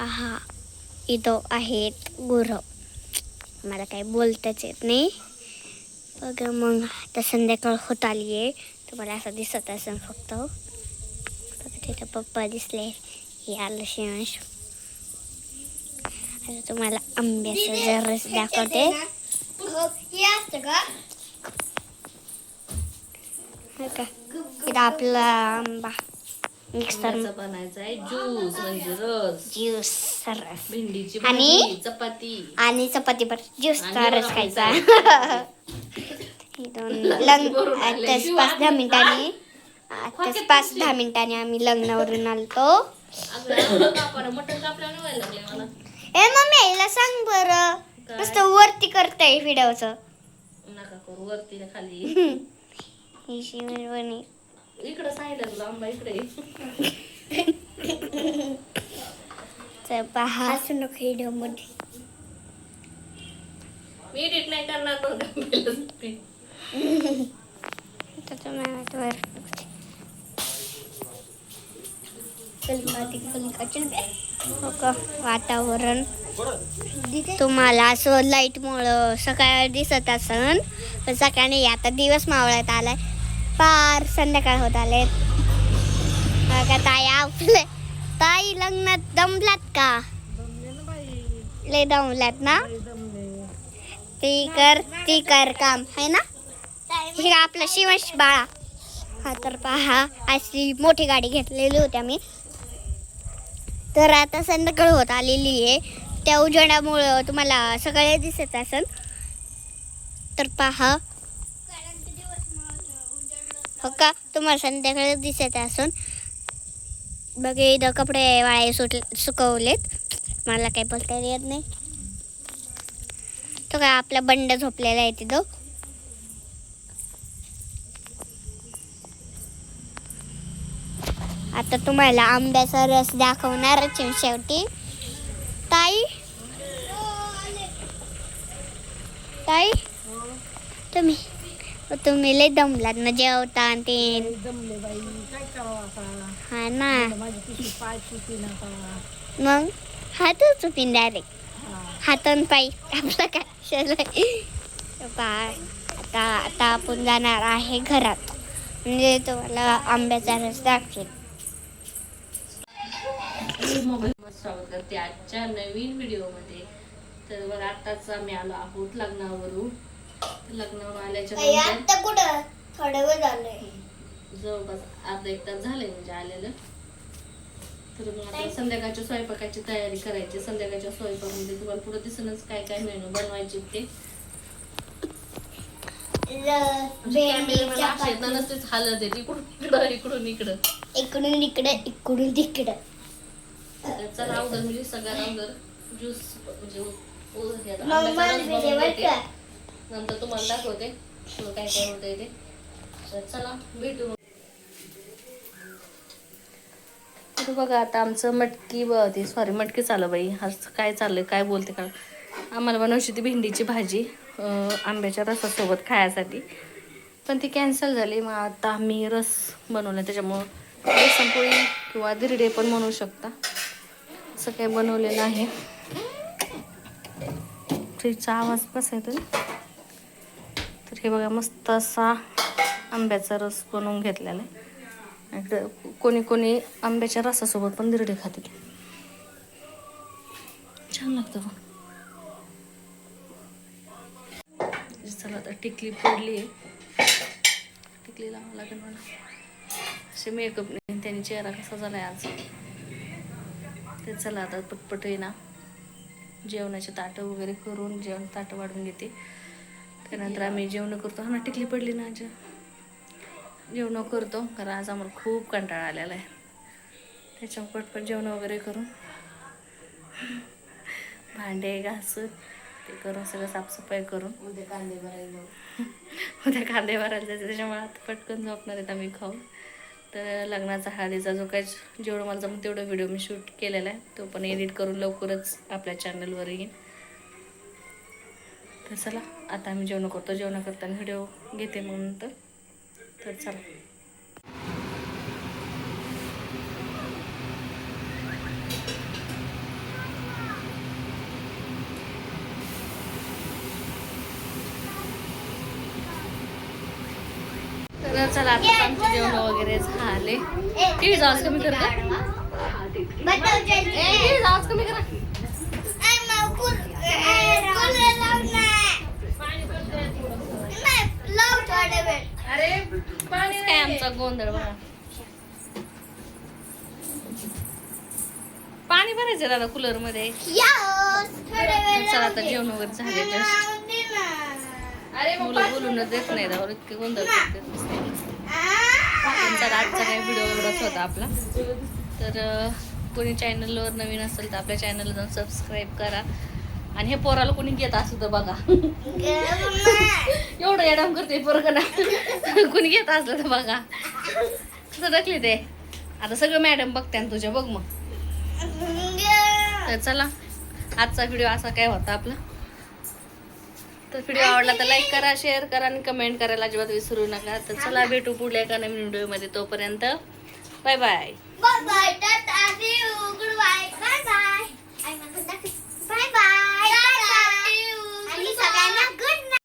पहा इथं आहेत गुरं. मला काही बोलताच येत नाही. बघा मग आता संध्याकाळ होत आली आहे. तुम्हाला असं दिसत असेल फक्त. बघा तिथं पप्पा दिसले. हे आलं शिवांश. आता तुम्हाला आंब्याचा रस दाखवते. इथं आपला आंबा मिक्सर बनायचा आहे ज्यूस म्हणजे रस. ज्यूस रस भेंडीची आणि भाजी, चपाती आणि चपाती पर ज्यूसचा रस खायचा. आताच 5-10 मिनिटांनी आम्ही लग्नावरून आलतो. मटण कापल्याने व्हायला लागले मला. ए मम्मी याला सांग बरं. नुसतं वरती करताय व्हिडिओचं. नका करू वरती ना खाली. ही शिवणी इकडं सांगितलं तुला आंबा इकडे. पहा असं नको व्हिडिओ मध्ये. मी एडिट नाही करणार पण वातावरण तुम्हाला असं लाईटमुळं सकाळ दिसत असन, पण सकाळी आता दिवस मावळ्यात आलाय. पार संध्याकाळ होत आले. बघा ताई आपले ताई लग्नात दमलात का? लय दमलात ना. ती कर काम आहे ना. हे आपला शिवांश बाळा. हा तर पहा अशी मोठी गाडी घेतलेली होती आम्ही. तर आता संध्याकाळ होत आलेली आहे. त्या उजेडामुळं तुम्हाला सगळे दिसत असेल. तर पहा हो का तुम्हाला संध्याकाळी दिसत असून. बघे इथं कपडे वाळे सुकवलेत. मला काही बोलता येत नाही. तो काय आपला बंड झोपलेला आहे तिथं. आता तुम्हाला आंब्याचा रस दाखवणारच शेवटी. ताई ताई तुम्ही लय दमलात ना जेवता आणि ते. हा ना मग हातच चुकीन डायरेक्ट. हातून पायी आपलं काय. आता आपण जाणार आहे घरात. म्हणजे तुम्हाला आंब्याचा रस दाखवेल. स्वागत करते आजच्या नवीन व्हिडिओ मध्ये. तर बघा आताच आम्ही आलो आहोत लग्नावरून. लग्नावरून आल्याच्या नंतर कुठं थोडं वेळ झालंय. जवळपास अर्धा 1 तास झाले म्हणजे आलेलं. तर मग आता संध्याकाळच्या स्वयंपाकाची तयारी करायची. संध्याकाळच्या स्वयंपाकामध्ये तुम्हाला पुढे दिसणच काय काय मेनू बनवायचे ते. नसतेच हालत आहे इकडून इकडं. चला अवघड म्हणजे सगळ्यात अवघड ज्यूस म्हणजे नंतर तुम्हाला दाखवते काय काय होतंय ते. तर चला भेटू. तर बघा आता आमचं मटकी चालू बाई. आज काय चाललंय काय बोलते का. आम्हाला बनवायची ती भेंडीची भाजी आंब्याच्या रसासोबत खाण्यासाठी. पण ती कॅन्सल झाली. मग आता आम्ही रस बनवला. त्याच्यामुळं बेसनपोळी किंवा धिरडे पण बनवू शकता. असं काही बनवलेलं आहे. फ्रीजचा आवाज कसा येतो. तर हे बघा मस्त असा आंब्याचा रस बनवून घेतलेला आहे. इकडं कोणी आंब्याच्या रसासोबत पण धिरडे खाते. छान लागतं पण. चला आता टिकली पडली आहे. टिकली लावावं लागेल मला. असे मेकअप नाही त्यांनी चेहरा कसा झालाय आज. ते चला आता पटपट आहे ना जेवणाचे ताटं वगैरे करून ताटं वाढून घेते. त्यानंतर आम्ही जेवण करतो. हा ना टिकली पडली ना आज. जेवण करतो कारण आज आम्हाला खूप कंटाळा आलेला आहे. त्याच्यामुळे पटपट जेवण वगैरे करून भांडे घासून ते करून सगळं साफसफाई करून उद्या कांदे भरायला जायचं. त्याच्यामुळे आता पटकन झोपणार आहेत आम्ही खाऊन. तर लग्नाचा हळदीचा जो काही जेवढं मला जमून तेवढं व्हिडिओ मी शूट केलेला आहे. तो पण एडिट करून लवकरच आपल्या चॅनलवर येईन. तर चला आता आम्ही जेवण करतो. जेवण करताना व्हिडिओ घेते मग नंतर. तर चला. तर चला आता आमचे जेवण वगैरे झाले. टीव्ही आवाज कमी कर का? टीव्ही आवाज कमी करा. काय आमचा गोंधळ बघा. पाणी भरायचं दादा कूलर मध्ये. चला आता जेवण वगैरे झाले जस्ट. मुलं बोलूनच देत नाही दावर, इतके गोंधळ करतात नुसते. चला आजचा काही व्हिडिओ एवढाच होता आपला. तर कोणी चॅनलवर नवीन असेल तर आपल्या चॅनलला जाऊन सबस्क्राईब करा. आणि हे पोराला कोणी घेत असू तर बघा. एवढं एडाम करते पोरग ना. कोणी घेत असलं तर बघा कसं टाकले ते. आता सगळं मॅडम बघते ना तुझ्या, बघ मग. तर चला आजचा व्हिडिओ असा काय होता आपला. तर व्हिडिओ आवडला तर लाईक करा, शेअर करा आणि कमेंट करायला अजिबात विसरू नका. तर चला भेटू पुढल्या एका नवीन व्हिडिओमध्ये. तोपर्यंत bye bye. Bye bye. Tata. See you. Good bye. Bye bye.